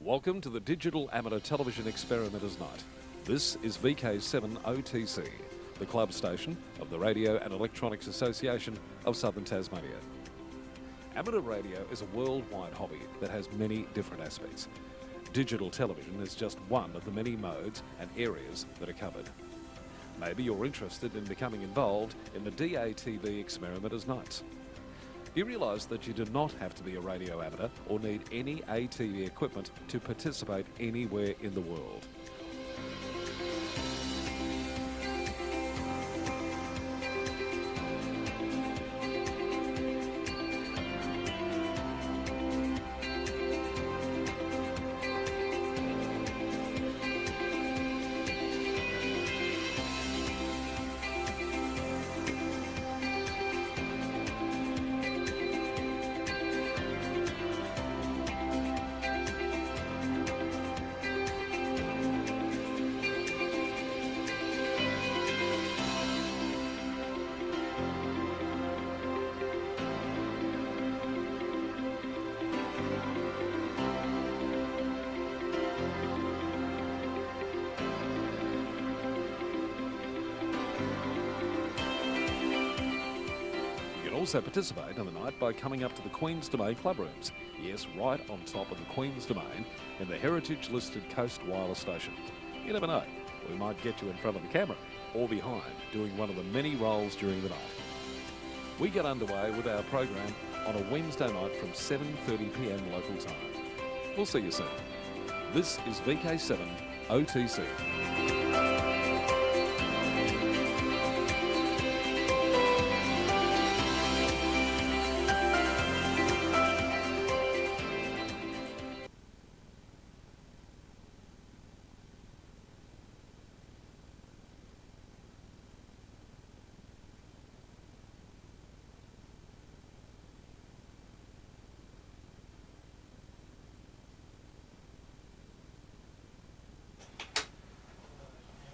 Welcome to the Digital Amateur Television Experimenters Night. This is VK7 OTC, the club station of the Radio and Electronics Association of Southern Tasmania. Amateur radio is a worldwide hobby that has many different aspects. Digital television is just one of the many modes and areas that are covered. Maybe you're interested in becoming involved in the DATV Experimenters Nights. Do you realise that you do not have to be a radio amateur or need any ATV equipment to participate anywhere in the world? Also participate in the night by coming up to the Queen's Domain clubrooms. Yes, right on top of the Queen's Domain in the heritage-listed Coast Wireless Station. You never know, we might get you in front of the camera or behind doing one of the many roles during the night. We get underway with our program on a Wednesday night from 7:30 p.m. local time. We'll see you soon. This is VK7 OTC.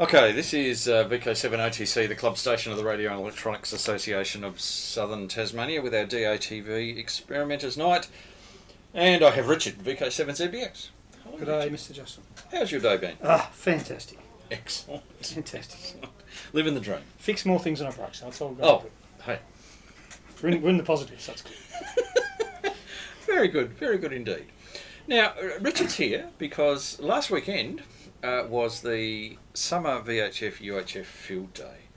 Okay, this is VK7 OTC, the club station of the Radio and Electronics Association of Southern Tasmania, with our DATV Experimenters Night. And I have Richard VK7ZBX. Hello, good day, Mr. Justin. How's your day been? Fantastic. Excellent. Fantastic. Living the dream. Fix more things than I broke, so it's all good. Oh, hey. We're in the positives, that's good. Very good indeed. Now, Richard's here because last weekend was the Summer VHF UHF Field Day.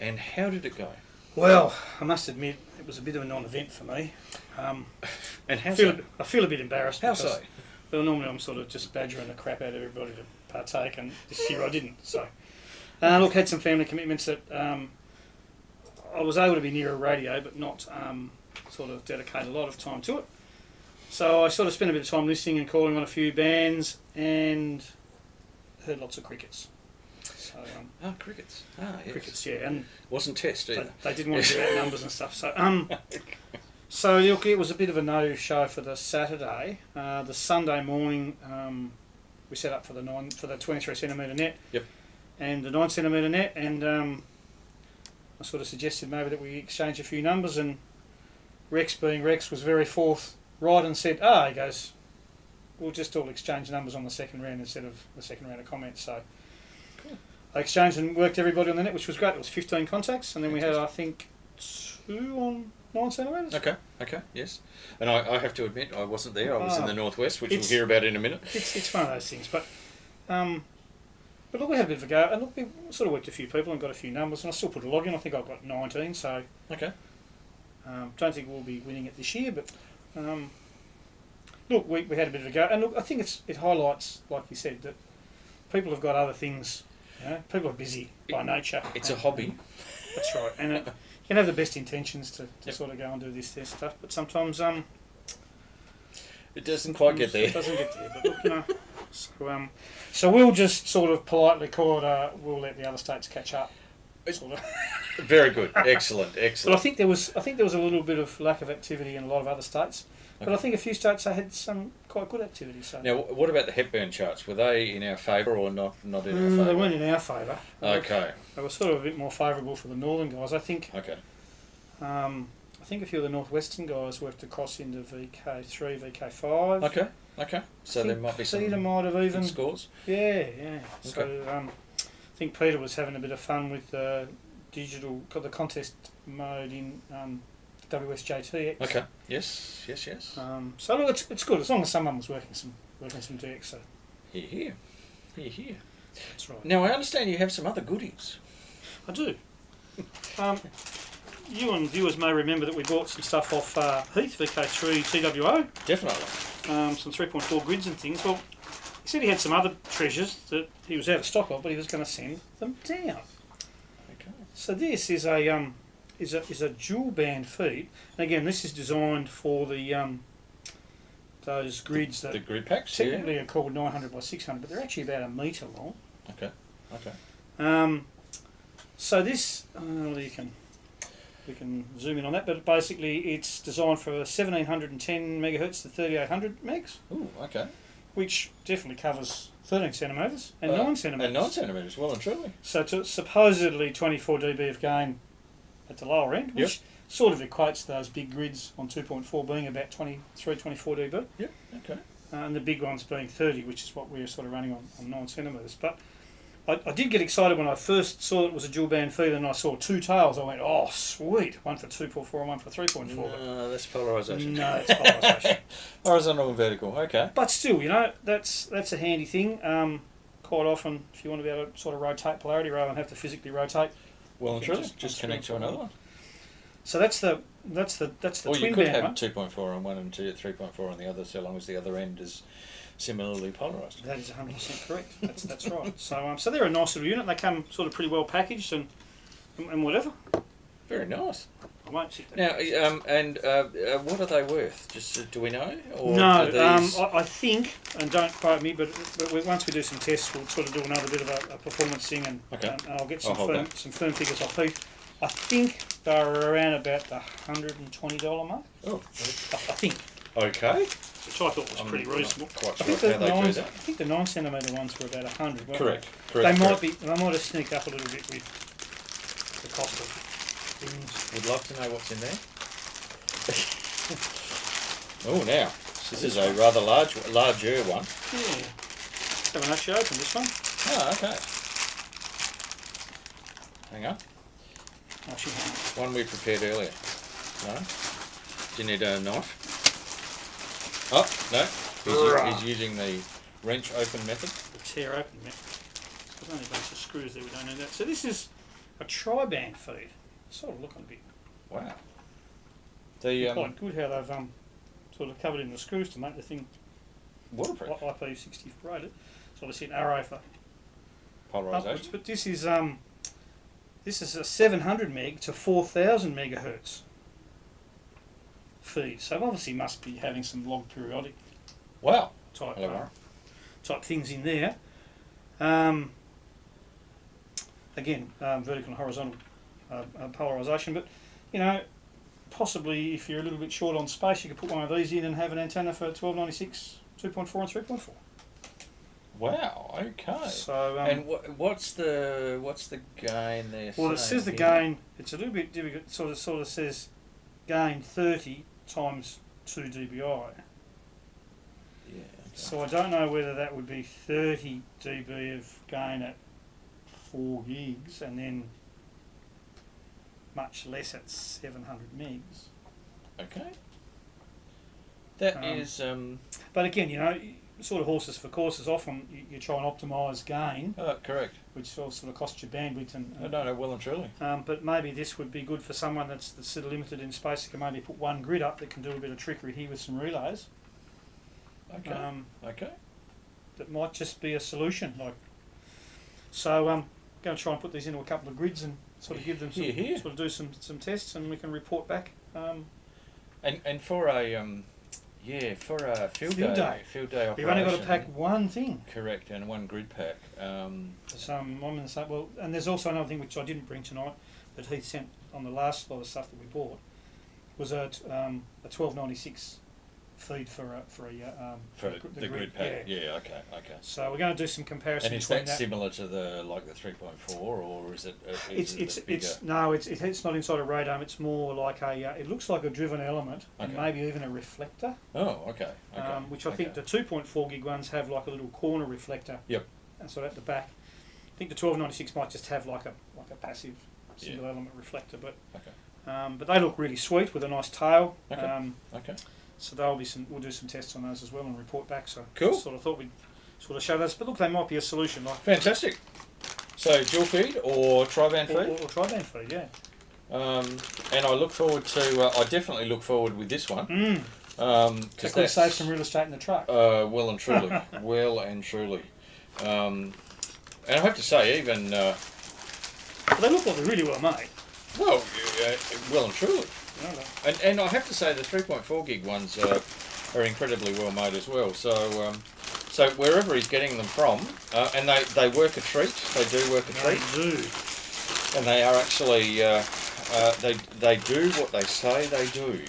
And how did it go? Well, I must admit, it was a bit of a non-event for me. And how I feel a bit embarrassed. How so? Well, normally I'm sort of just badgering the crap out of everybody to partake, and this year I didn't. So, look, had some family commitments that I was able to be near a radio, but not sort of dedicate a lot of time to it. So I sort of spent a bit of time listening and calling on a few bands, and heard lots of crickets. So, crickets. Yes. Crickets, yeah. And wasn't test either. They didn't want to do out numbers and stuff. So, so look, it was a bit of a no-show for the Saturday. The Sunday morning, we set up for the 23 centimetre net. Yep. And the 9 centimetre net, and I sort of suggested maybe that we exchange a few numbers, and Rex, being Rex, was very forthright and said, he goes, we'll just all exchange numbers on the second round instead of the second round of comments. So cool. I exchanged and worked everybody on the net, which was great. It was 15 contacts, and then we had, I think, 2 on 9 centimetres. Okay, yes. And I have to admit, I wasn't there. I was in the northwest, which we'll hear about in a minute. It's one of those things, but look, we had a bit of a go, and look, we sort of worked a few people and got a few numbers, and I still put a log in. I think I've got 19, so okay. Don't think we'll be winning it this year, but look, we had a bit of a go, and look, I think it highlights, like you said, that people have got other things. You know, people are busy by nature. It's a hobby. That's right, and you can have the best intentions to sort of go and do this stuff, but sometimes it doesn't quite get there. It doesn't get there, but look, you know. So we'll just sort of politely call it. We'll let the other states catch up. Sort of. Very good, excellent. But I think there was a little bit of lack of activity in a lot of other states. But I think a few states had some quite good activity. So now, what about the Hepburn charts? Were they in our favour or not in our favour? They weren't in our favour. Okay. They were sort of a bit more favourable for the northern guys, I think. Okay. I think a few of the northwestern guys worked across into VK3, VK5. Okay. Okay. So there might be some Peter might have even good scores. Yeah. Okay. So I think Peter was having a bit of fun with the the contest mode in WSJTX. Okay. Yes. So look, it's good as long as someone was working some DX. So Here. that's right. Now I understand you have some other goodies. I do. You and viewers may remember that we bought some stuff off Heath VK3 TWO. Definitely. Some 3.4 grids and things. Well, he said he had some other treasures that he was out of stock of, but he was going to send them down. Okay. So this is a dual band feed, and again, this is designed for the those grids that The Gridpacks. technically are called 900 by 600, but they're actually about a metre long. Okay. So this, we can zoom in on that, but basically it's designed for 1710 megahertz to 3800 megs. Ooh. Okay. Which definitely covers 13 centimetres and 9 centimetres. And 9 centimetres, well and truly. So to supposedly 24 dB of gain at the lower end, which sort of equates to those big grids on 2.4 being about 23, 24 dB. Yep. Okay. And the big ones being 30, which is what we're sort of running on 9 centimetres. But I did get excited when I first saw it was a dual band feed and I saw two tails. I went, oh, sweet, one for 2.4 and one for 3.4. No, that's polarisation. No, it's polarisation. Horizontal and vertical, okay. But still, that's a handy thing. Quite often, if you want to be able to sort of rotate polarity rather than have to physically rotate. Well and truly, just connect to another one. So that's the Or twin you could band have one. 2.4 on one and 3.4 on the other, so long as the other end is similarly polarised. That is 100% correct. That's right. So they're a nice little unit. They come sort of pretty well packaged and whatever. Very nice. I won't sit there. Now, what are they worth? Just do we know? Or No, are these... I think, and don't quote me, but once we do some tests, we'll sort of do another bit of a performance thing, and I'll get some firm figures off Heath. I think they're around about the $120 mark. Oh, I think. okay. Which I thought was pretty reasonable. Quite I sure think how they do I that. think the 9 centimetre ones were about 100. Correct. They might have sneaked up a little bit with the cost of things. Would love to know what's in there. Oh, now this is a rather larger one. Yeah. Haven't actually opened this one. Oh, okay. Hang on. Actually, hang on. One we prepared earlier. No? Do you need a knife? Oh, no. He's using the wrench open method. The tear open method. There's only a bunch of screws there, we don't need that. So this is a tri-band feed. It's sort of looking a bit Wow. quite good how they've sort of covered in the screws to make the thing Waterproof. IP60 rated. It's obviously an arrow for Polarisation. upwards, but this is a 700 meg to 4000 megahertz feed. So it obviously must be having some log periodic Wow. type Hello. type things in there. Again, vertical and horizontal polarisation, but possibly if you're a little bit short on space, you could put one of these in and have an antenna for 1296, 2.4 and 3.4. Wow. Okay. So and what's the gain there? well, it says the gain. It's a little bit difficult. Sort of says gain 30 times 2 dBi. Yeah. Okay. So I don't know whether that would be 30 dB of gain at 4 gigs and then much less at 700 megs. Okay. That is. But again, sort of horses for courses. Often you try and optimise gain, Correct. which sort of costs you bandwidth and. No, well and truly. But maybe this would be good for someone that's sort of limited in space. You can maybe put one grid up that can do a bit of trickery here with some relays. Okay. Okay. That might just be a solution. So I'm going to try and put these into a couple of grids and sort of give them some, sort of do some tests, and we can report back. And for a field day operation. You've only got to pack one thing. Correct, and one grid pack. So I'm going to say, well, and there's also another thing which I didn't bring tonight that Heath sent on the last lot of stuff that we bought was a 1296 feed for the grid pack. Yeah. Okay. So we're going to do some comparison. And is between that similar to the 3.4, or is it? It's not inside a radome. It's more like it looks like a driven element, and maybe even a reflector. Oh, okay. Which I think the 2.4 gig ones have like a little corner reflector. Yep. And so at the back, I think the 1296 might just have like a passive single element reflector, but they look really sweet with a nice tail. Okay. So we'll do some tests on those as well and report back. So cool. Sort of thought we'd sort of show those, but look, they might be a solution. Fantastic. So dual feed or tri-band feed? Or tri-band feed, yeah. And I definitely look forward with this one. Because that save some real estate in the truck. Well and truly. And I have to say, even... they look like they're really well made. Well and truly. And I have to say the 3.4 gig ones are incredibly well made as well. So wherever he's getting them from, and they work a treat. They do work a treat. They do. And they are actually they do what they say they do.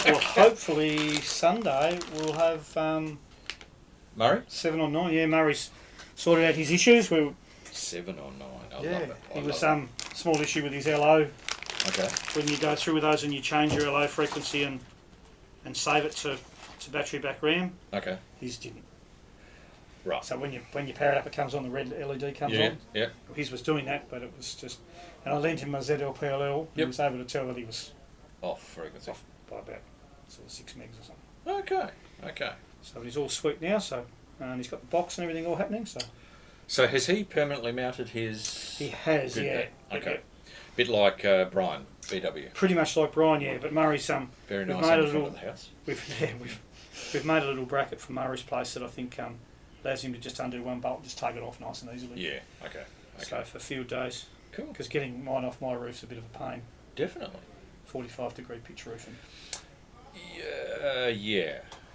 Well, hopefully Sunday we'll have Murray 7 on 9. Yeah, Murray's sorted out his issues. 7 on 9. I love it. He was small issue with his LO. Okay. When you go through with those and you change your LO frequency and save it to battery back RAM. Okay. His didn't. Right. So when you power it up, it comes on, the red LED comes on. Yeah. His was doing that, but it was just... And I lent him a ZLPLL. He was able to tell that he was... Off frequency. Off by about sort of 6 megs or something. Okay. So he's all sweet now, and he's got the box and everything all happening, So has he permanently mounted his... He has, yeah. Okay. Bit like Brian, BW. Pretty much like Brian, yeah. But Murray's very nice in the front of the house. We've made a little bracket for Murray's place that I think allows him to just undo one bolt, just take it off nice and easily. Yeah. Okay. So for field days. Cool. Because getting mine off my roof's a bit of a pain. Definitely. 45-degree pitch roofing.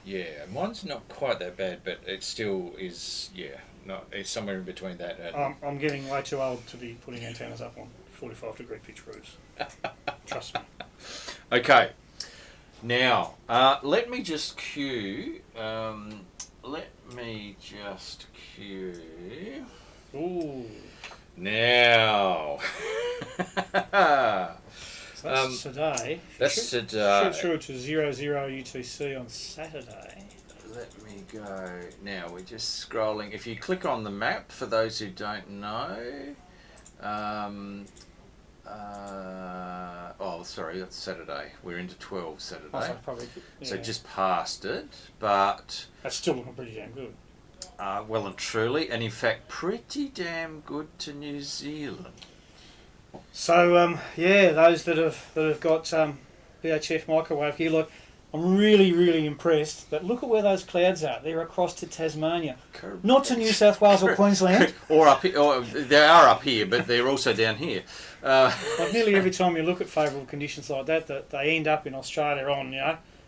Yeah. Mine's not quite that bad, but it still is. Yeah. No, it's somewhere in between that. And I'm getting way too old to be putting antennas up on 45-degree pitch roofs. Trust me. Okay. Now, let me just cue. Ooh. Now. So that's today. That's today. Sure to 00 UTC on Saturday. Let me go. Now we're just scrolling. If you click on the map, for those who don't know, sorry, that's Saturday. We're into 12 Saturday. So just past it, but that's still looking pretty damn good. Well and truly, and in fact, pretty damn good to New Zealand. So those that have got VHF microwave here, look, I'm really impressed. But look at where those clouds are. They're across to Tasmania, not to New South Wales or Queensland. or up here, or they are up here, but they're also down here. Like nearly every time you look at favourable conditions like that they end up in Australia on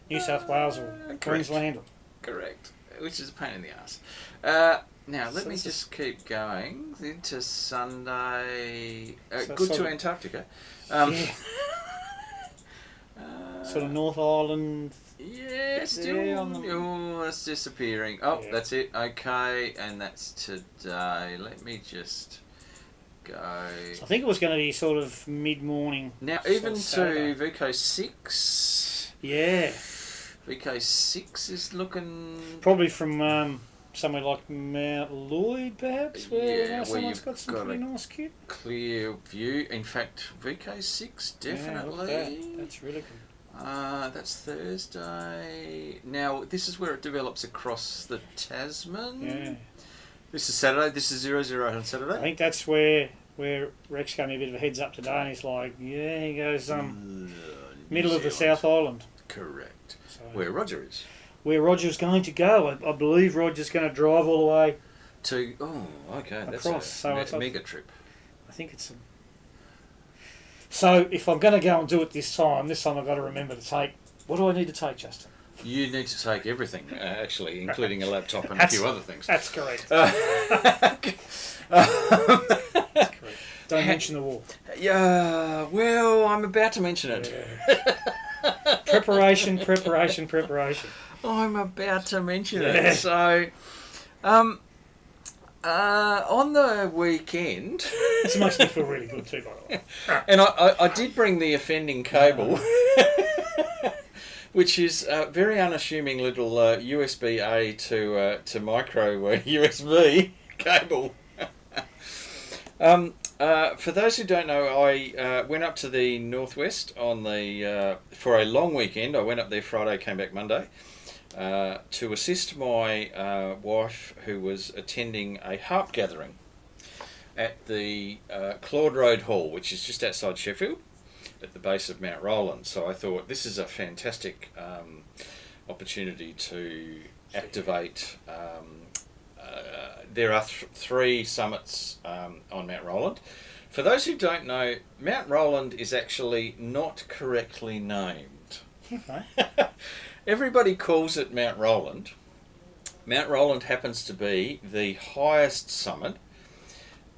New South Wales or Queensland. Correct, which is a pain in the ass. Now, let me just keep going into Sunday. Good to Antarctica. Sort of North Island. Yeah, still. It's disappearing. Oh, yeah. That's it. Okay, and that's today. Let me just go. So I think it was going to be sort of mid-morning. Now, even to VK6. Yeah. VK6 is looking... Probably from... somewhere like Mount Lloyd, perhaps, where someone's got some pretty nice kit. Clear view. In fact, VK6 definitely. Yeah, that's really good. That's Thursday. Now, this is where it develops across the Tasman. Yeah. This is Saturday. This is 00 on Saturday. I think that's where Rex gave me a bit of a heads up today, and he's like, he goes middle of the South Island. Correct. So, where Roger is. Where Roger's going to go. I believe Roger's going to drive all the way to... Oh, okay. Across. That's a mega trip. I think it's... So, if I'm going to go and do it this time I've got to remember to take... What do I need to take, Justin? You need to take everything, actually, including a laptop and a few other things. That's correct. That's correct. Don't mention the war. Yeah, well, I'm about to mention it. Yeah. Preparation. I'm about to mention it. So, on the weekend... This makes me feel really good too, by the way. And I did bring the offending cable, which is a very unassuming little USB-A to micro USB cable. For those who don't know, I went up to the northwest on the for a long weekend. I went up there Friday, came back Monday, to assist my wife, who was attending a harp gathering at the Claude Road Hall, which is just outside Sheffield, at the base of Mount Roland. So I thought this is a fantastic opportunity to activate. There are three summits on Mount Roland. For those who don't know, Mount Roland is actually not correctly named. Okay. Everybody calls it Mount Roland. Mount Roland happens to be the highest summit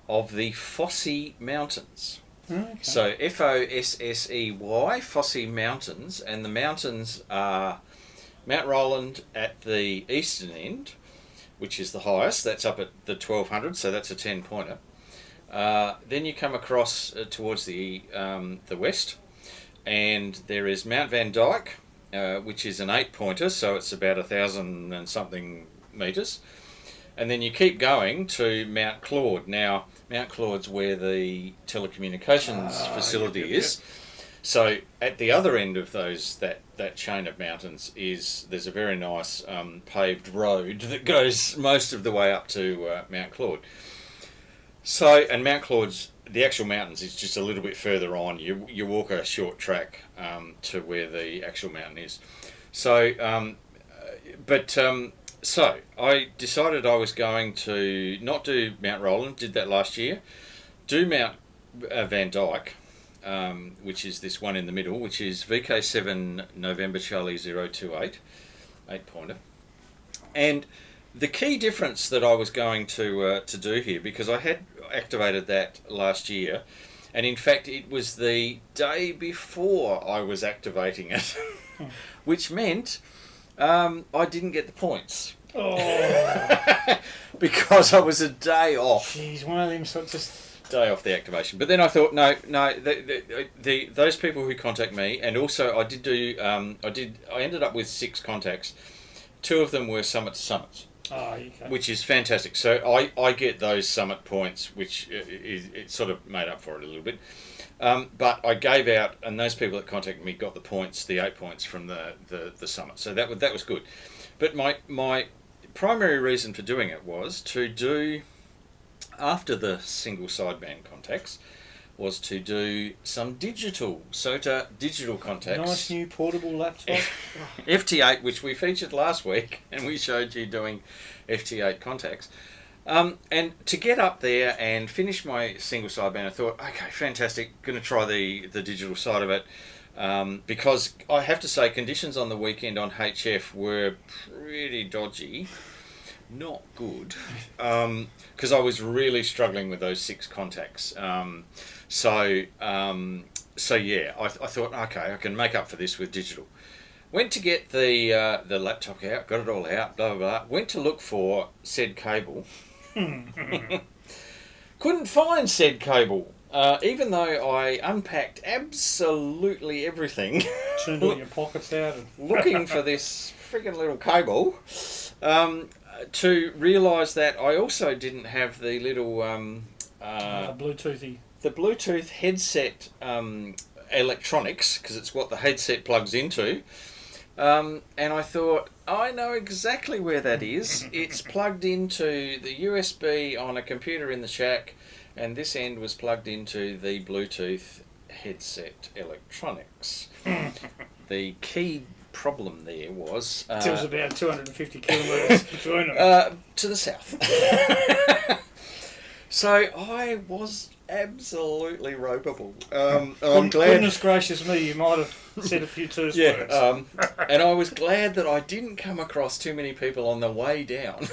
of the Fossey Mountains. Okay. So Fossey, Fossey Mountains, and the mountains are Mount Roland at the eastern end, which is the highest. That's up at the 1200, so that's a 10-pointer. Then you come across towards the west, and there is Mt Vandyke, which is an 8-pointer, so it's about 1,000 and something metres. And then you keep going to Mount Claude. Now, Mount Claude's where the telecommunications facility is. So at the other end of that chain of mountains there's a very nice paved road that goes most of the way up to Mount Claude. So, and Mount Claude's, the actual mountains is just a little bit further on. You walk a short track to where the actual mountain is. So, so I decided I was going to not do Mount Roland, did that last year, do Mount Vandyke, which is this one in the middle, which is VK7 November Charlie 028, 8-pointer. And the key difference that I was going to do here, because I had activated that last year, and in fact it was the day before I was activating it, which meant I didn't get the points. Oh. Because I was a day off. Jeez, one of them sort of just... Day off the activation. But then I thought, no, those people who contact me, and also I did do, I ended up with 6 contacts. 2 of them were summit to summits. Oh, okay. Which is fantastic. So I get those summit points, which it sort of made up for it a little bit. But I gave out, and those people that contacted me got the points, the 8 points from the summit. So that was good. But my primary reason for doing it was to do, after the single sideband contacts, was to do some digital SOTA digital contacts. Nice new portable laptop. FT8, which we featured last week, and we showed you doing FT8 contacts. And to get up there and finish my single sideband, I thought, okay, fantastic, going to try the digital side of it. Because I have to say, conditions on the weekend on HF were pretty dodgy. Not good. Because I was really struggling with those 6 contacts. So yeah, I thought, okay, I can make up for this with digital. Went to get the laptop out, got it all out, blah, blah, blah. Went to look for said cable. Couldn't find said cable. Even though I unpacked absolutely everything. Turned all your pockets out. And... looking for this friggin' little cable. To realise that I also didn't have the little... Bluetoothy. The Bluetooth headset electronics, because it's what the headset plugs into. And I thought, I know exactly where that is. It's plugged into the USB on a computer in the shack, and this end was plugged into the Bluetooth headset electronics. The key problem there was... it was about 250 kilometres between them. To the south. So I was absolutely ropeable. I'm glad. Goodness gracious me, you might have said a few words. And I was glad that I didn't come across too many people on the way down,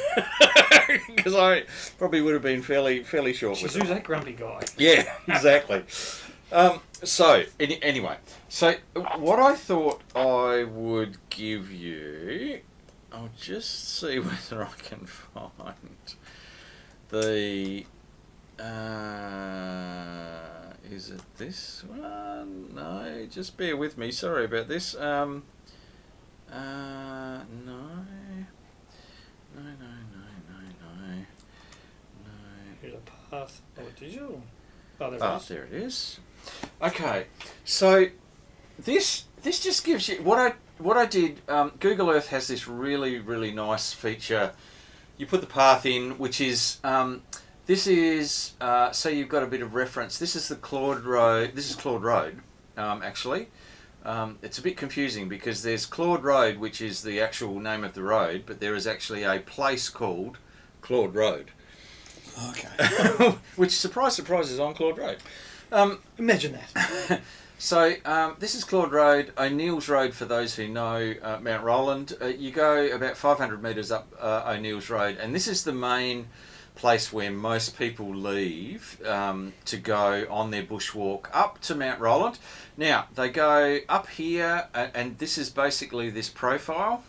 because I probably would have been fairly short with Who's that grumpy guy? Yeah, exactly. Anyway, so what I thought I would give you, I'll just see whether I can find the. Is it this one? No, just bear with me. Sorry about this. No. Here's a path. Oh, digital. Oh, there it is. Okay, so this just gives you what I did. Google Earth has this really nice feature. You put the path in, which is this is so you've got a bit of reference. This is the Claude Road. This is Claude Road, actually. It's a bit confusing because there's Claude Road, which is the actual name of the road, but there is actually a place called Claude Road. Okay. Which, surprise, is on Claude Road. Imagine that. So this is Claude Road, O'Neill's Road for those who know Mount Roland. You go about 500 metres up O'Neill's Road, and this is the main place where most people leave to go on their bushwalk up to Mount Roland. Now, they go up here, and this is basically this profile.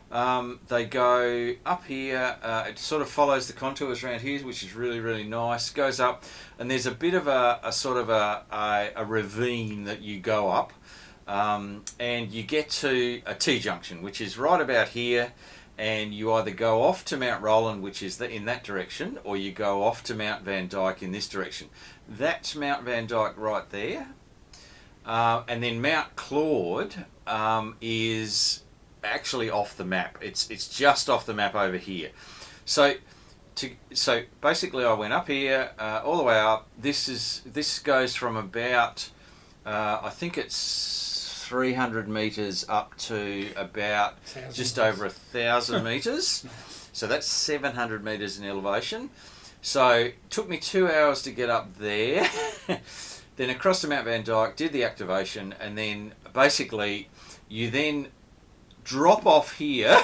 They go up here, it sort of follows the contours around here, which is really nice. Goes up, and there's a bit of a sort of a ravine that you go up, and you get to a T-junction, which is right about here, and you either go off to Mount Roland, which is in that direction, or you go off to Mt Vandyke in this direction. That's Mt Vandyke right there, and then Mount Claude is actually off the map. It's just off the map over here. So basically I went up here all the way up. This goes from about I think it's 300 meters up to about just over 1,000 meters. So that's 700 meters in elevation. So it took me 2 hours to get up there. Then across to Mt Vandyke, did the activation, and then basically you then drop off here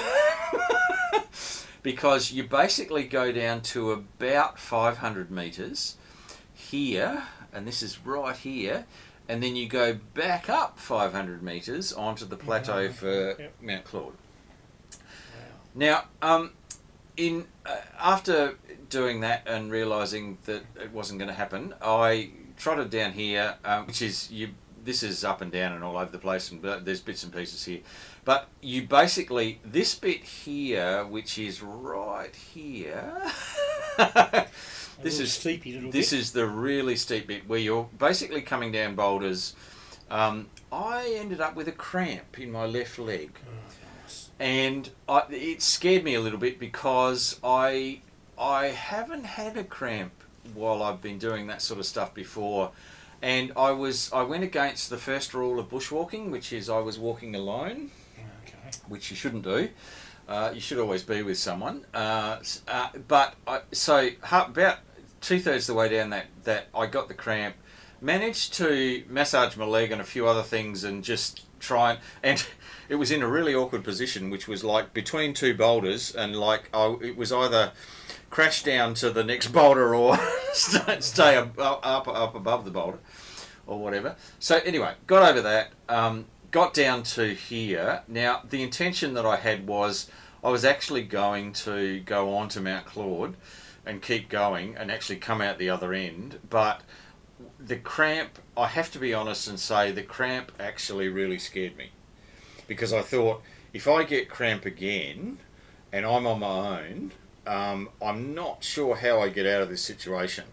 because you basically go down to about 500 meters here, and this is right here, and then you go back up 500 meters onto the plateau for Mount Claude. Wow. Now, after doing that and realising that it wasn't going to happen, I trotted down here, which is this is up and down and all over the place, and there's bits and pieces here. But you basically, this bit here, which is right here, this is the really steep bit where you're basically coming down boulders. I ended up with a cramp in my left leg, and it scared me a little bit because I haven't had a cramp while I've been doing that sort of stuff before. And I went against the first rule of bushwalking, which is I was walking alone, which you shouldn't do. You should always be with someone. But about 2/3 of the way down that I got the cramp, managed to massage my leg and a few other things, and just try and it was in a really awkward position, which was like between two boulders, and like it was either crash down to the next boulder or stay up above the boulder or whatever. So anyway, got over that, got down to here. Now the intention that I had was I was actually going to go on to Mount Claude and keep going and actually come out the other end, but the cramp, I have to be honest and say, the cramp actually really scared me, because I thought if I get cramp again and I'm on my own, I'm not sure how I get out of this situation.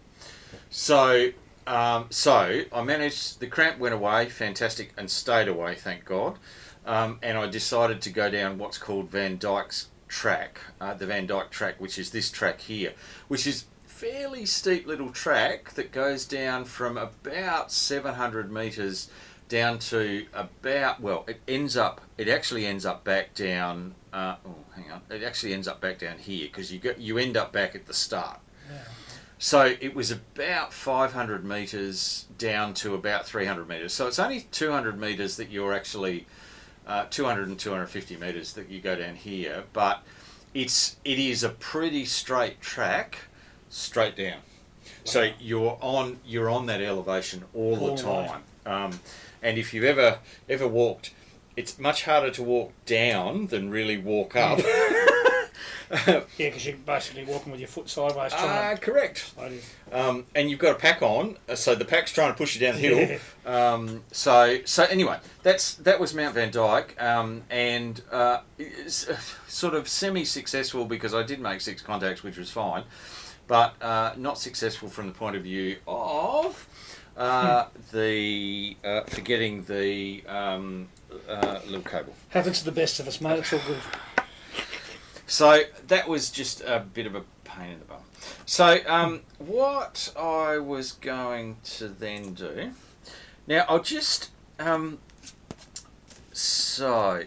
So I managed, the cramp went away, fantastic, and stayed away, thank God. And I decided to go down what's called Van Dyke's track, the Van Dyke track, which is this track here, which is fairly steep little track that goes down from about 700 metres down to about, well, it actually ends up back down, it actually ends up back down here, because you end up back at the start. Yeah. So it was about 500 metres down to about 300 metres. So it's only 200 metres that you're actually, 200 and 250 metres that you go down here, but it is a pretty straight track, straight down. So you're on that elevation all the All time. And if you've ever walked, it's much harder to walk down than really walk up. Yeah, because you're basically walking with your foot sideways. Correct. And you've got a pack on, so the pack's trying to push you down the hill. So anyway, that was Mt Vandyke, and it's sort of semi-successful because I did make 6 contacts, which was fine, but not successful from the point of view of forgetting the little cable. Happens to the best of us, mate. It's all good. So that was just a bit of a pain in the bum. So what I was going to then do, now I'll just so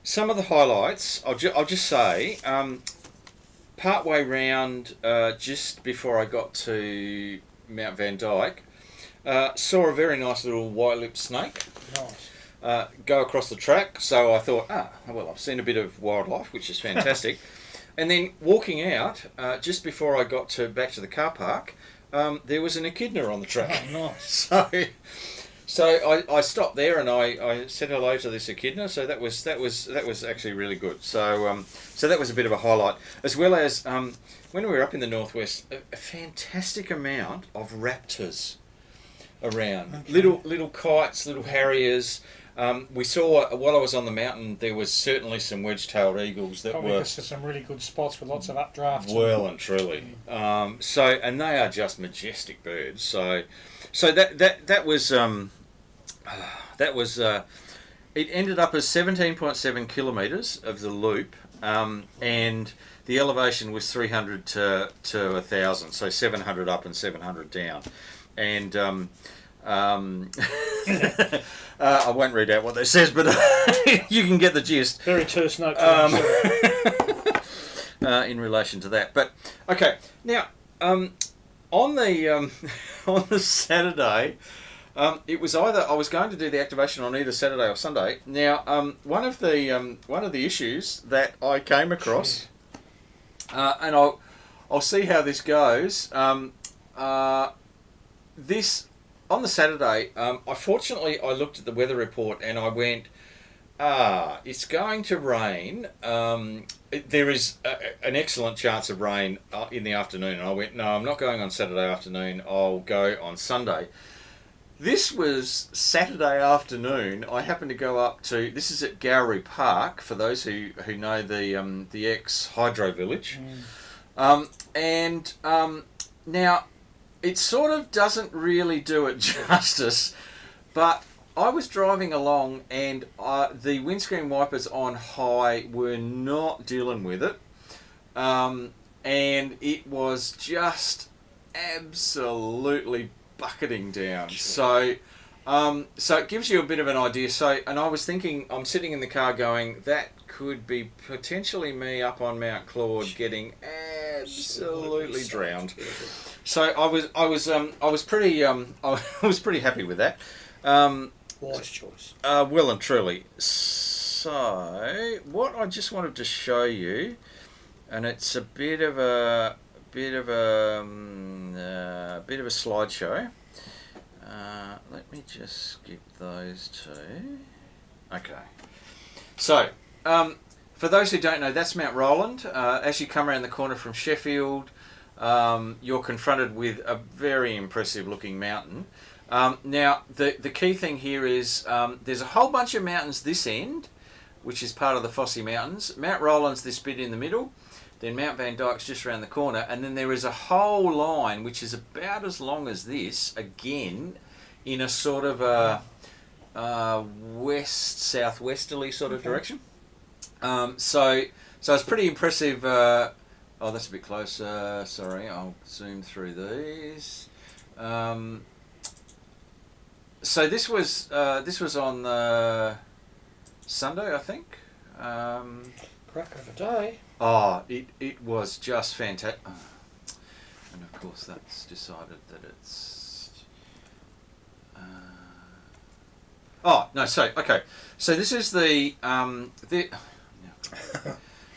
some of the highlights I'll just say. Partway round, just before I got to Mt Vandyke, saw a very nice little white-lipped snake. Nice. Go across the track, so I thought, well, I've seen a bit of wildlife, which is fantastic. And then walking out, just before I got back to the car park, there was an echidna on the track. Oh, nice. So I stopped there and I said hello to this echidna. So that was actually really good. So so that was a bit of a highlight, as well as when we were up in the northwest, a fantastic amount of raptors around. Okay. Little kites, little harriers. We saw, while I was on the mountain, there was certainly some wedge-tailed eagles that were some really good spots with lots of updrafts. Well and truly. And they are just majestic birds. So that was it ended up as 17.7 kilometres of the loop, and the elevation was 300 to 1,000, so 700 up and 700 down, and I won't read out what that says, but you can get the gist. Very terse note in relation to that. But okay, now on the Saturday, it was either I was going to do the activation on either Saturday or Sunday. Now, one of the issues that I came across, and I'll see how this goes. This. On the Saturday, I looked at the weather report and I went, it's going to rain. There is an excellent chance of rain in the afternoon. And I went, no, I'm not going on Saturday afternoon. I'll go on Sunday. This was Saturday afternoon. I happened to go up to, this is at Gowrie Park, for those who know the ex-hydro village. Now, it sort of doesn't really do it justice, but I was driving along and the windscreen wipers on high were not dealing with it, and it was just absolutely bucketing down. So it gives you a bit of an idea. And I was thinking, I'm sitting in the car going, that could be potentially me up on Mount Claude getting absolutely drowned. So I was pretty happy with that. Wise choice. Well and truly. So what I just wanted to show you, and it's a bit of a slideshow. Let me just skip those two. Okay. So for those who don't know, that's Mount Roland. As you come around the corner from Sheffield, you're confronted with a very impressive looking mountain. Now the key thing here is there's a whole bunch of mountains this end, which is part of the Fosse Mountains. Mount Roland's this bit in the middle, then Mt Vandyke's just around the corner, and then there is a whole line which is about as long as this, again in a sort of a west-southwesterly sort of direction. So it's pretty impressive. Oh, that's a bit closer. Sorry, I'll zoom through these. So this was on Sunday, I think. Crack of a day. Oh, it was just fantastic. And of course, that's decided that it's. Oh no! So okay. So this is the.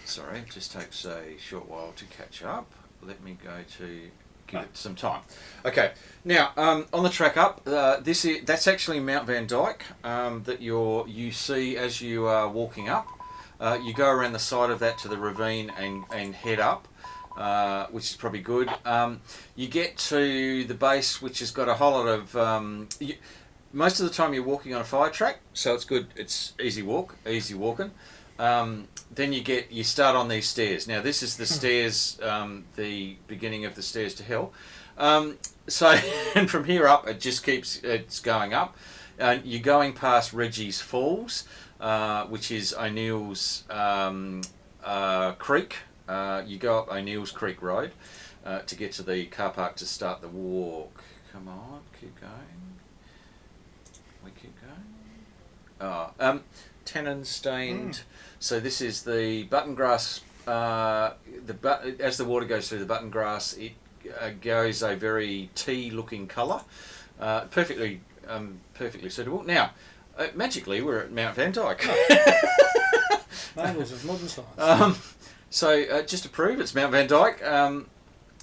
Sorry, it just takes a short while to catch up. Let me go to give it some time. Okay, now on the track up, that's actually Mt Vandyke that you see as you are walking up. You go around the side of that to the ravine and head up, which is probably good. You get to the base, which has got a whole lot of... most of the time you're walking on a fire track, so it's good. It's easy walking. Then you start on these stairs. Now this is the stairs, the beginning of the stairs to hell. So and from here up it just it's going up. You're going past Reggie's Falls, which is O'Neill's Creek. You go up O'Neill's Creek Road to get to the car park to start the walk. Come on, keep going. We keep going. Tannin stained. So this is the button grass. As the water goes through the button grass, it goes a very tea-looking colour. Perfectly suitable. Now, magically, we're at Mt Vandyke. Marvels of modern science. So just to prove it's Mt Vandyke,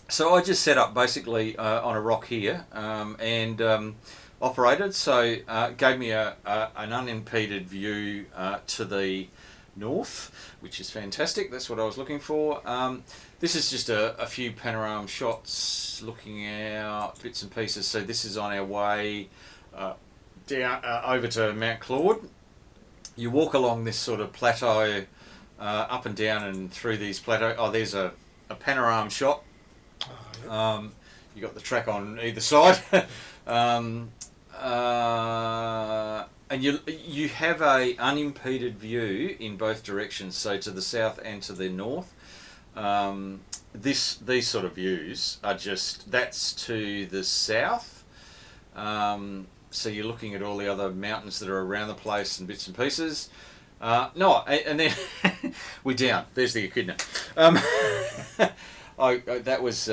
so I just set up basically on a rock here and operated. So gave me an unimpeded view to the north, which is fantastic. That's what I was looking for. This is just a few panorama shots looking out bits and pieces. So this is on our way down over to Mount Claude. You walk along this sort of plateau, up and down and through these plateaux. Oh, there's a panorama shot. You got the track on either side. And you have a unimpeded view in both directions, so to the south and to the north. These sort of views are that's to the south. So you're looking at all the other mountains that are around the place and bits and pieces. And then we're down. There's the echidna. That was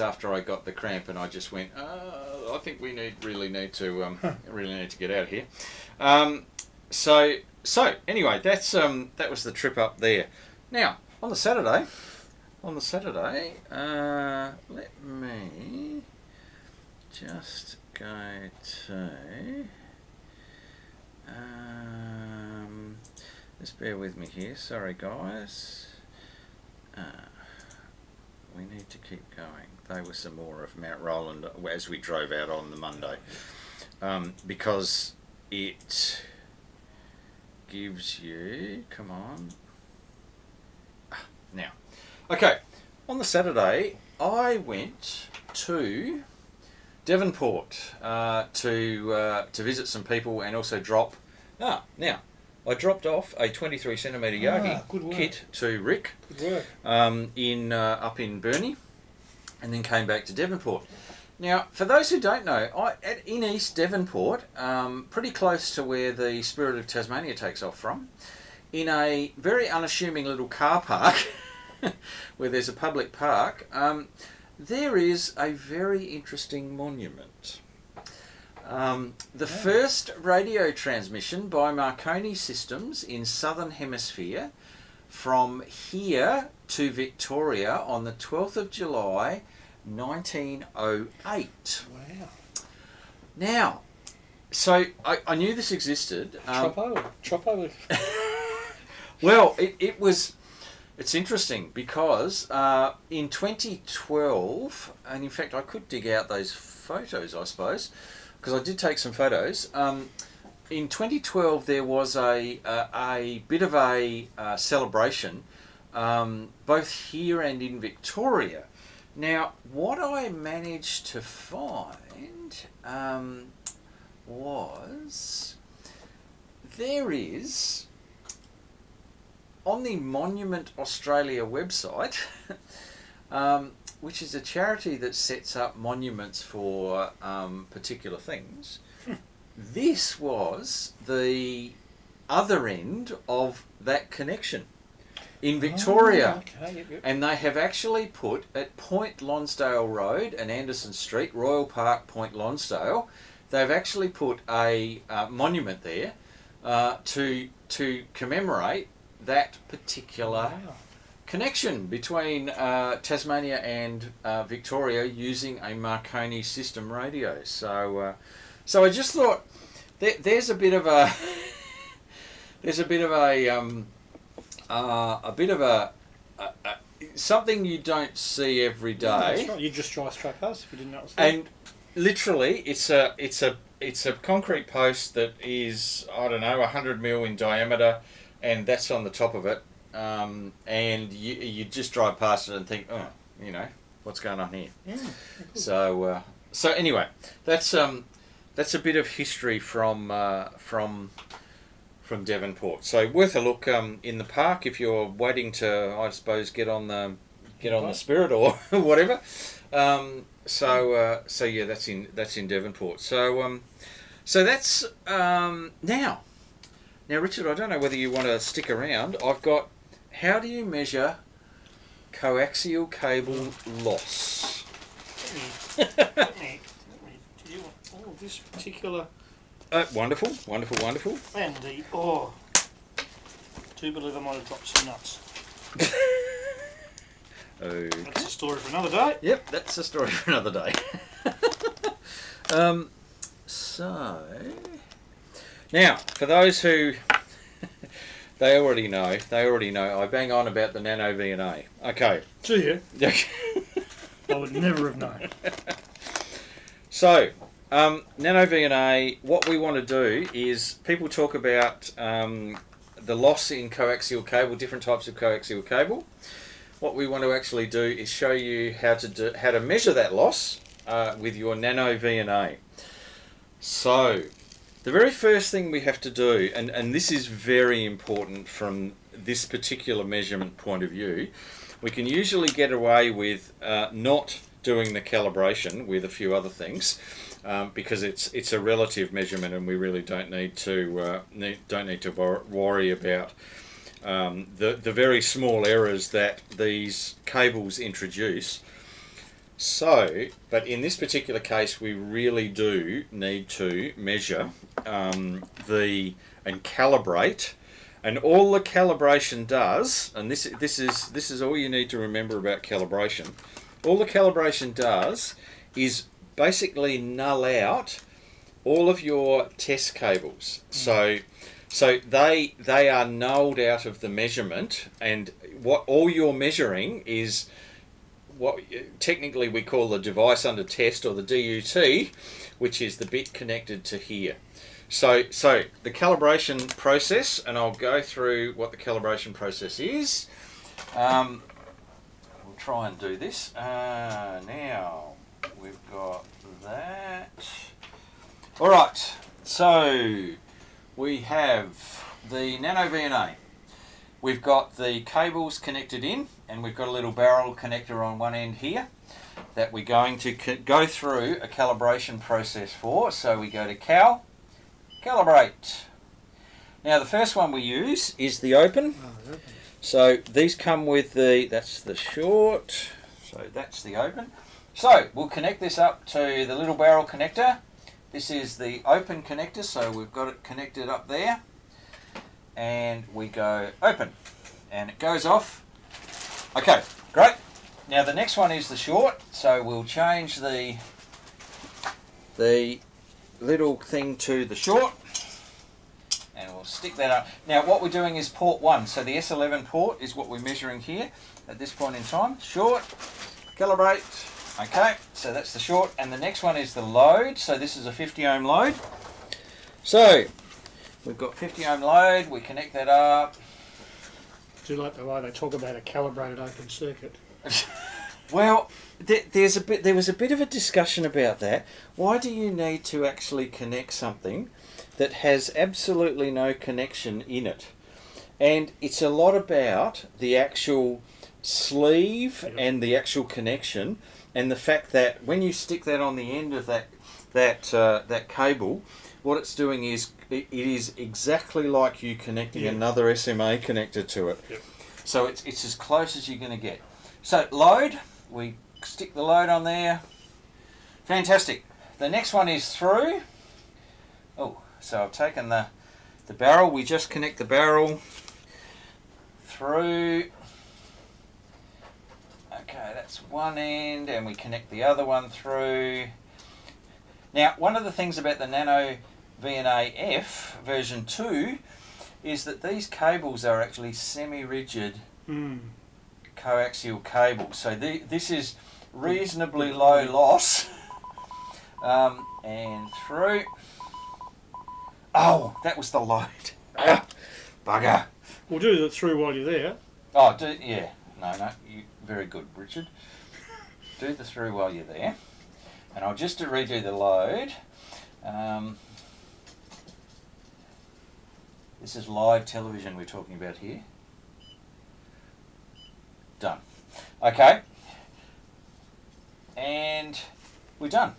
after I got the cramp, and I just went. I think we really need to get out of here. So anyway, that was the trip up there. Now on the Saturday, let me just go to. Just bear with me here. Sorry, guys. We need to keep going. They were some more of Mount Roland as we drove out on the Monday, because it gives you. Come on. Now, okay. On the Saturday, I went to Devonport to visit some people and also drop. Now. I dropped off a 23 centimetre Yagi kit to Rick up in Burnie, and then came back to Devonport. Now, for those who don't know, in East Devonport, pretty close to where the Spirit of Tasmania takes off from, in a very unassuming little car park, where there's a public park, there is a very interesting monument. The first radio transmission by Marconi systems in Southern Hemisphere from here to Victoria on the 12th of July 1908. Wow. Now, so I knew this existed. Chopo. Well, it's interesting because in 2012, and in fact I could dig out those photos, I suppose, because I did take some photos. In 2012, there was a bit of a celebration, both here and in Victoria. Now, what I managed to find was there is, on the Monument Australia website, which is a charity that sets up monuments for particular things. This was the other end of that connection in Victoria. Yep. And they have actually put at Point Lonsdale Road and Anderson Street, Royal Park, Point Lonsdale, they've actually put a monument there to commemorate that particular connection between Tasmania and Victoria using a Marconi system radio. So I just thought there's a bit of a something you don't see every day. Yeah, that's right. You just dry struck us if you didn't know. And literally, it's a concrete post that is, I don't know, 100 mil in diameter, and that's on the top of it. And you just drive past it and think, oh, you know, what's going on here? Yeah, cool. So anyway, that's a bit of history from Devonport. So worth a look in the park if you're waiting to, I suppose, get on the Spirit or whatever. So yeah, that's in Devonport. So that's now, Richard, I don't know whether you want to stick around. I've got, how do you measure coaxial cable loss? Let me do you want all of this particular? Wonderful. And the do believe I might have dropped some nuts. Okay. That's a story for another day. Yep, that's a story for another day. So now, for those who they already know, I bang on about the NanoVNA. Okay. Do you? I would never have known. So, NanoVNA, what we want to do is, people talk about the loss in coaxial cable, different types of coaxial cable. What we want to actually do is show you how to measure that loss with your NanoVNA. So, the very first thing we have to do, and this is very important from this particular measurement point of view, we can usually get away with not doing the calibration with a few other things, because it's a relative measurement, and we really don't need to worry about the very small errors that these cables introduce. So, but in this particular case, we really do need to measure and calibrate, and all the calibration does, and this is all you need to remember about calibration. All the calibration does is basically null out all of your test cables. So they are nulled out of the measurement, and what all you're measuring is what technically we call the device under test, or the DUT, which is the bit connected to here. So the calibration process, and I'll go through what the calibration process is. We'll try and do this. Now we've got that. All right, so we have the NanoVNA. We've got the cables connected in, and we've got a little barrel connector on one end here that we're going to go through a calibration process for. So we go to calibrate. Now the first one we use is the open. So these come with that's the short, so that's the open. So we'll connect this up to the little barrel connector. This is the open connector, so we've got it connected up there. And we go open, and it goes off. Okay, great. Now the next one is the short, so we'll change the little thing to the short, and we'll stick that up. Now what we're doing is port 1, so the S11 port is what we're measuring here at this point in time. Short, calibrate. Okay, so that's the short, and the next one is the load, so this is a 50 ohm load. So we've got 50 ohm load, we connect that up. Do you like the way they talk about a calibrated open circuit? Well, there was a bit of a discussion about that. Why do you need to actually connect something that has absolutely no connection in it? And it's a lot about the actual sleeve and the actual connection, and the fact that when you stick that on the end of that cable, what it's doing is it is exactly like you connecting another SMA connector to it. Yep. So it's as close as you're going to get. So load, we stick the load on there. Fantastic. The next one is through. Oh, so I've taken the barrel. We just connect the barrel through that's one end, and we connect the other one through. Now, one of the things about the NanoVNA F version 2 is that these cables are actually semi-rigid coaxial cables. So this is reasonably low loss. And through. Oh, that was the load. Bugger. We'll do it through while you're there. Oh, yeah. No, you very good, Richard. Do the through while you're there. And I'll just redo the load. This is live television we're talking about here. Done. Okay. And we're done.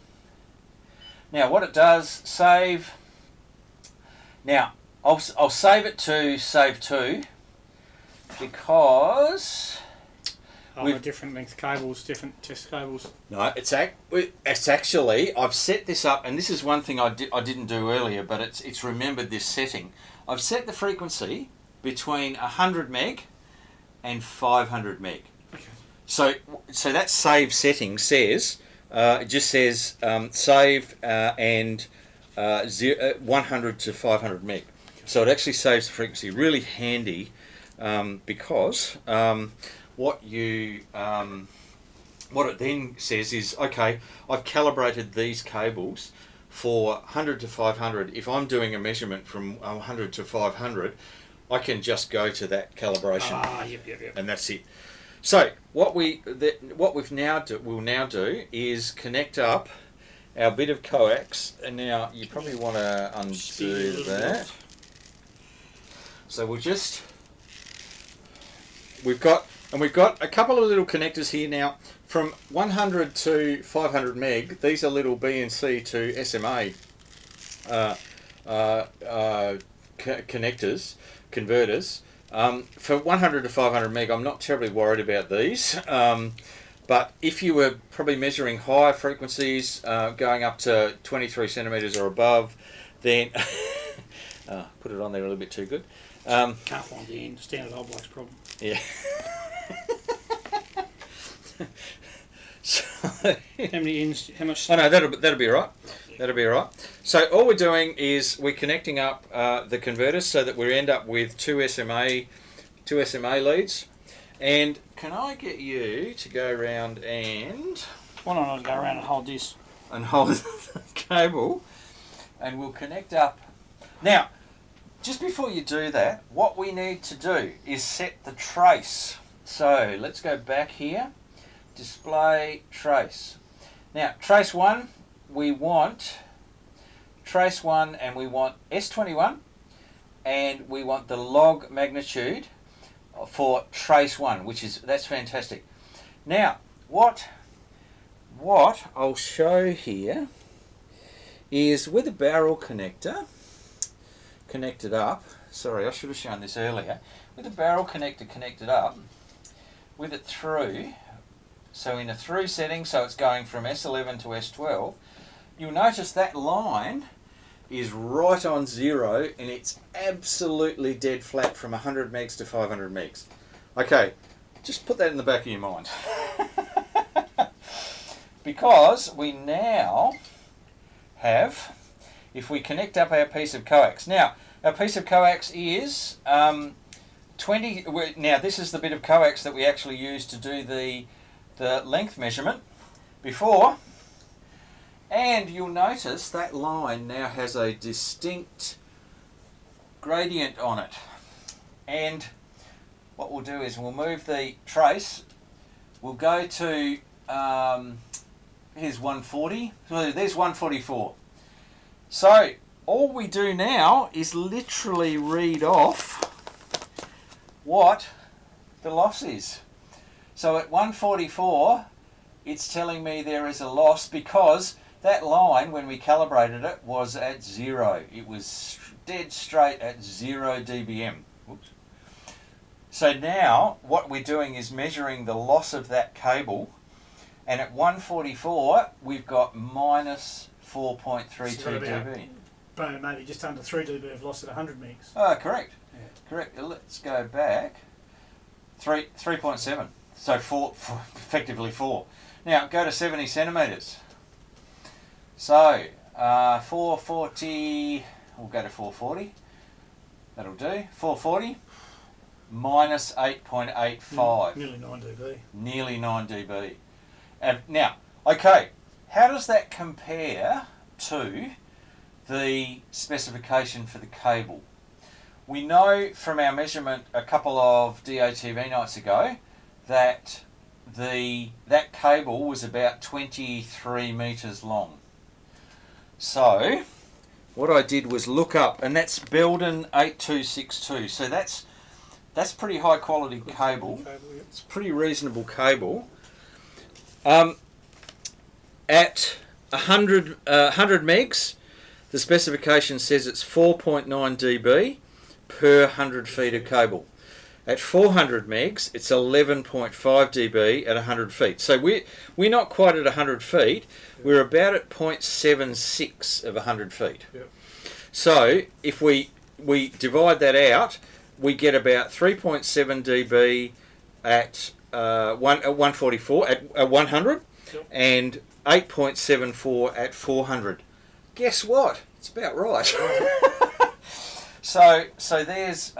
Now what it does, save. Now I'll save it to save to, because different length cables, different test cables. No, it's actually, I've set this up, and this is one thing I didn't do earlier, but it's remembered this setting. I've set the frequency between 100 meg and 500 meg. Okay. So that save setting says, it just says save and 100 to 500 meg. So it actually saves the frequency. Really handy, because what it then says is, okay, I've calibrated these cables for 100 to 500. If I'm doing a measurement from 100 to 500, I can just go to that calibration. Yep. And that's it. So what we'll now do is connect up our bit of coax, and now you probably want to undo that. So we've got a couple of little connectors here now. From 100 to 500 meg, these are little BNC to SMA converters. For 100 to 500 meg, I'm not terribly worried about these. But if you were probably measuring higher frequencies, going up to 23 centimetres or above, then put it on there a little bit too good. Can't find the end. Standard old bloke's problem. Yeah. So, how many ends? How much? Oh no, that'll be all right. That'll be all right. So all we're doing is we're connecting up the converters so that we end up with two SMA leads. And can I get you to go around and? Why don't I go around and hold this? And hold the cable, and we'll connect up. Now, just before you do that, what we need to do is set the trace. So let's go back here. Display trace. Now trace 1, we want trace 1, and we want S21, and we want the log magnitude for trace 1, that's fantastic. Now what I'll show here is with a barrel connector connected up. Sorry, I should have shown this earlier. With a barrel connector connected up, with it through. So in a through setting, so it's going from S11 to S12, you'll notice that line is right on 0, and it's absolutely dead flat from 100 megs to 500 megs. Okay, just put that in the back of your mind. Because we now have, if we connect up our piece of coax. Now, our piece of coax is 20, now this is the bit of coax that we actually use to do the length measurement before, and you'll notice that line now has a distinct gradient on it. And what we'll do is we'll move the trace, we'll go to here's 140, so there's 144. So all we do now is literally read off what the loss is. So at 144, it's telling me there is a loss because that line, when we calibrated it, was at 0. It was dead straight at 0 dBm. Oops. So now what we're doing is measuring the loss of that cable, and at 144 we've got minus 4.32 dB. But maybe just under 3 dB of loss at 100 megs. Oh, correct. Yeah. Correct. Let's go back. 3.7. So effectively 4. Now go to 70 centimetres. So 440, we'll go to 440. That'll do. 440 minus 8.85. Nearly 9 dB. Nearly 9 dB. Now, okay, how does that compare to the specification for the cable? We know from our measurement a couple of DATV nights ago that that cable was about 23 metres long. So what I did was look up, and that's Belden 8262. So that's pretty high quality cable. It's pretty reasonable cable. At 100 megs, the specification says it's 4.9 dB per 100 feet of cable. At 400 megs, it's 11.5 dB at 100 feet. So we're not quite at 100 feet. Yep. We're about at 0.76 of 100 feet. Yep. So if we divide that out, we get about 3.7 dB at 144 at 100, yep, and 8.74 at 400. Guess what? It's about right. So there's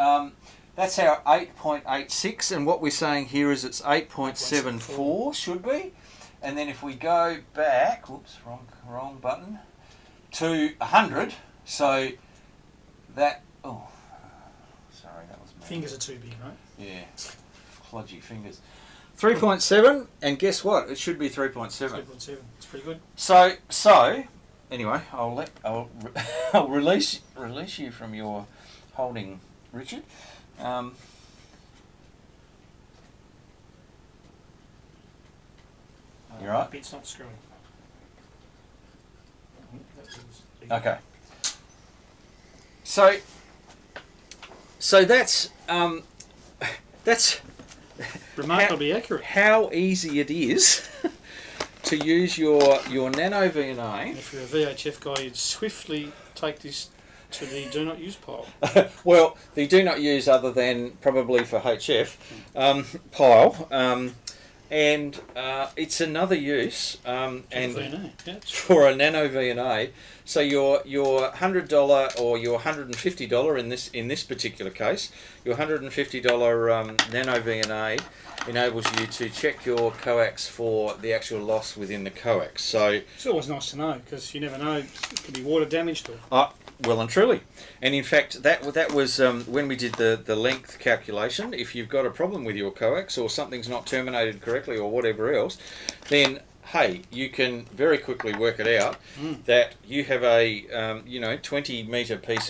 that's our 8.86, and what we're saying here is it's 8.74 should be. And then if we go back, whoops, wrong button, to 100, so that, oh, sorry, that was me. Fingers are too big, mate. Yeah, kludgy fingers. 3.7, and guess what? It should be 3.7. 3.7. It's pretty good. So anyway, I'll release you from your holding, Richard. You're right. Bit's not screwing. Okay. So that's remarkably accurate. How easy it is to use your NanoVNA. If you're a VHF guy, you'd swiftly take this to the do not use pile. Well, the do not use other than probably for HF pile. And it's another use and for a NanoVNA. So your $100 or your $150 in this particular case, your $150 NanoVNA enables you to check your coax for the actual loss within the coax. So it's always nice to know, because you never know, it could be water damaged or. Well and truly. And in fact, that was when we did the length calculation. If you've got a problem with your coax or something's not terminated correctly or whatever else, then hey, you can very quickly work it out that you have a 20-metre piece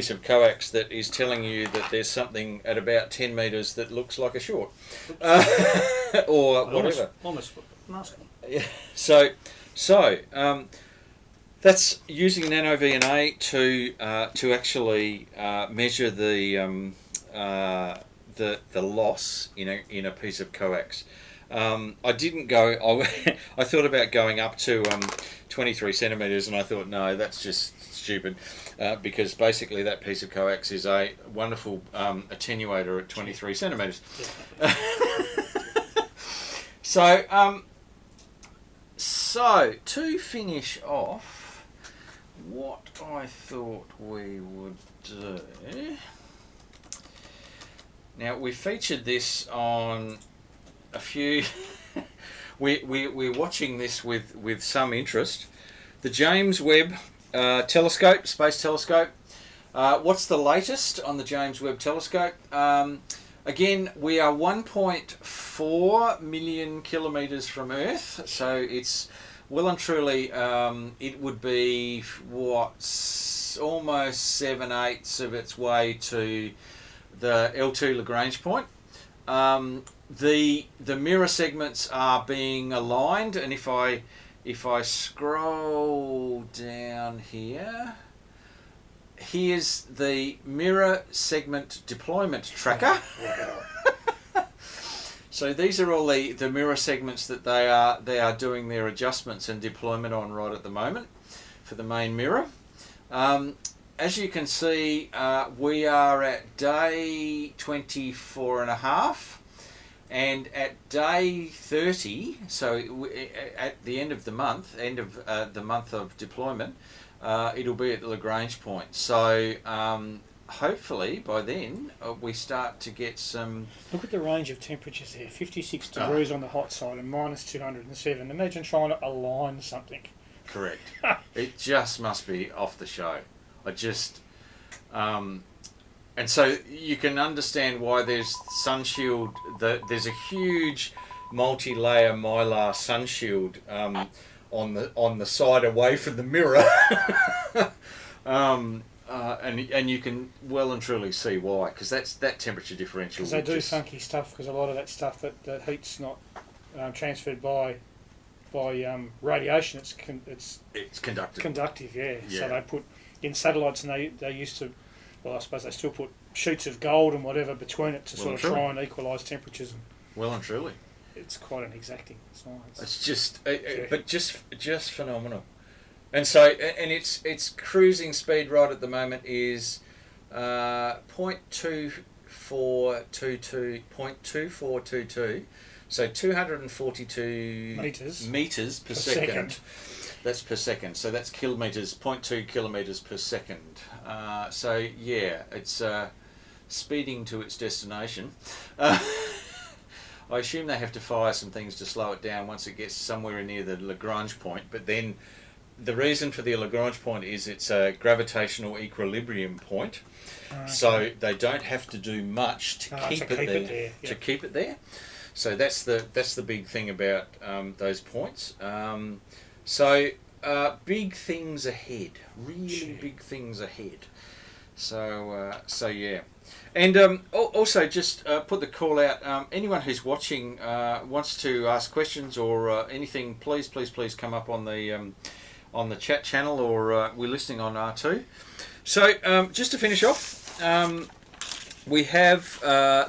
of coax that is telling you that there's something at about 10 metres that looks like a short or whatever. Almost nasty. Yeah. So. That's using NanoVNA to actually measure the loss in a piece of coax. I didn't go. I thought about going up to 23 centimetres, and I thought no, that's just stupid, because basically that piece of coax is a wonderful attenuator at 23 centimetres. So to finish off, what I thought we would do. Now we featured this on a few. we're watching this with some interest. The James Webb Telescope, Space Telescope. What's the latest on the James Webb Telescope? Again, we are 1.4 million kilometres from Earth, so it's well and truly, it would be almost 7/8 of its way to the L2 Lagrange point. The mirror segments are being aligned, and if I scroll down here, here's the mirror segment deployment tracker. So these are all the mirror segments that they are doing their adjustments and deployment on right at the moment for the main mirror. As you can see, we are at day 24 and a half. And at day 30, so at the end of the month, the month of deployment, it'll be at the Lagrange point. So hopefully by then we start to get some... Look at the range of temperatures there, 56 degrees on the hot side and minus 207. Imagine trying to align something. Correct. It just must be off the show. And so you can understand why there's sun shield. There's a huge multi-layer mylar sun shield on the side away from the mirror, and you can well and truly see why, because that temperature differential. Because they do funky stuff. Because a lot of that stuff that heat's not transferred by radiation. It's conductive. Conductive, yeah. So they put in satellites, and they used to. Well, I suppose they still put sheets of gold and whatever between it to sort of try and equalise temperatures. Well and truly. It's quite an exacting science. It's just, but just phenomenal. And so, and its cruising speed right at the moment is 0.2422, so 242 meters per second. That's per second, so that's kilometres, 0.2 kilometres per second. So yeah, it's speeding to its destination. I assume they have to fire some things to slow it down once it gets somewhere near the Lagrange point, but then the reason for the Lagrange point is it's a gravitational equilibrium point, so they don't have to do much to keep it there. To keep it there. So that's the big thing about those points. So big things ahead, really big things ahead. So yeah, and also just put the call out. Anyone who's watching wants to ask questions or anything, please come up on the chat channel, or we're listening on R2. So just to finish off, we have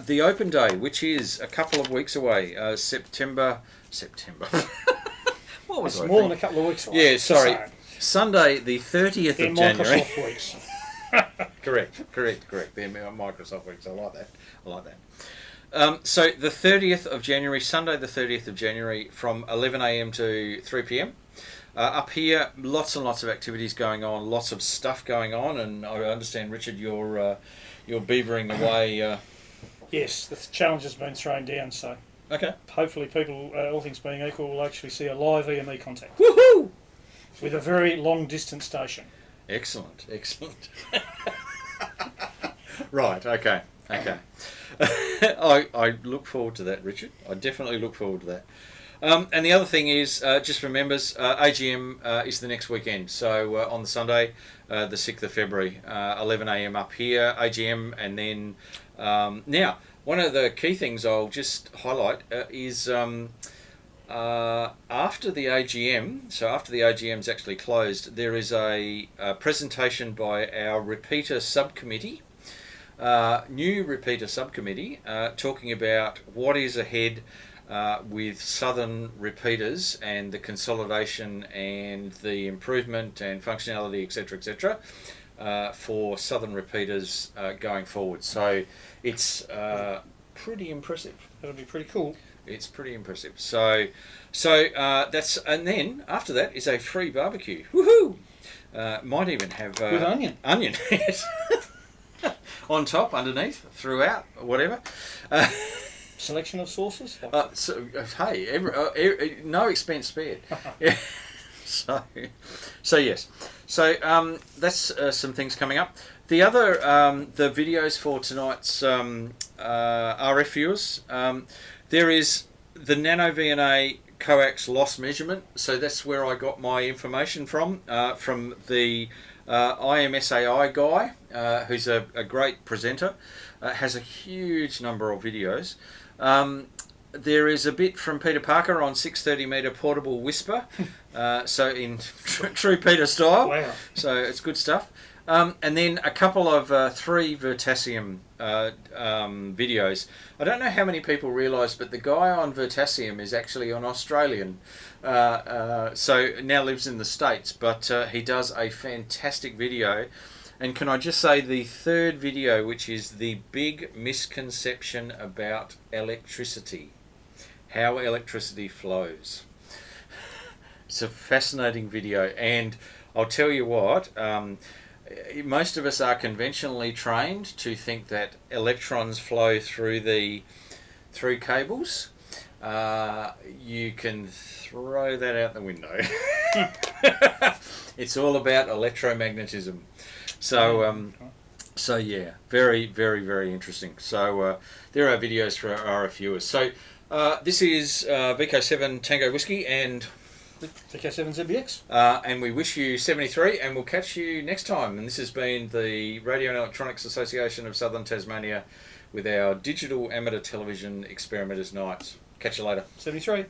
the open day, which is a couple of weeks away, September. What was it's more than a couple of weeks away. Yeah, sorry. Sunday, the 30th of January. Microsoft weeks. Correct. They're Microsoft weeks. I like that. So the 30th of January, Sunday the 30th of January, from 11 a.m. to 3 p.m. Up here, lots and lots of activities going on, lots of stuff going on, and I understand, Richard, you're beavering away. Yes, the challenge has been thrown down, so hopefully people, all things being equal, will actually see a live EME contact. Woohoo! With a very long distance station. Excellent. Right, okay. I look forward to that, Richard. I definitely look forward to that. And the other thing is, just for members, AGM is the next weekend. So on the Sunday, the 6th of February, 11 a.m. up here, AGM. And then now, one of the key things I'll just highlight is after the AGM, so after the AGM's actually closed, there is a presentation by our repeater subcommittee, new repeater subcommittee, talking about what is ahead with southern repeaters and the consolidation and the improvement and functionality, etc., for southern repeaters going forward. So it's pretty impressive. That'll be pretty cool. It's pretty impressive. So that's, and then after that is a free barbecue. Woohoo! Might even have with onion. Yes. On top, underneath, throughout, whatever. Selection of sauces. Hey, no expense spared. Yeah. So yes. So that's some things coming up. The other, the videos for tonight's RF viewers. There is the NanoVNA Coax loss measurement. So that's where I got my information from the IMSAI guy, who's a great presenter, has a huge number of videos. There is a bit from Peter Parker on 630 metre portable whisper, so in true Peter style. Wow. So it's good stuff. And then a couple of 3 Vertasium videos. I don't know how many people realise, but the guy on Vertasium is actually an Australian, so now lives in the States, but he does a fantastic video And can I just say the third video, which is the big misconception about electricity, how electricity flows. It's a fascinating video, and I'll tell you what, most of us are conventionally trained to think that electrons flow through cables. You can throw that out the window. It's all about electromagnetism. So yeah, very, very, very interesting. So there are videos for our RF viewers. So this is VK7 Tango Whiskey and VK7ZBX. And we wish you 73, and we'll catch you next time. And this has been the Radio and Electronics Association of Southern Tasmania with our digital amateur television experimenters nights. Catch you later. 73.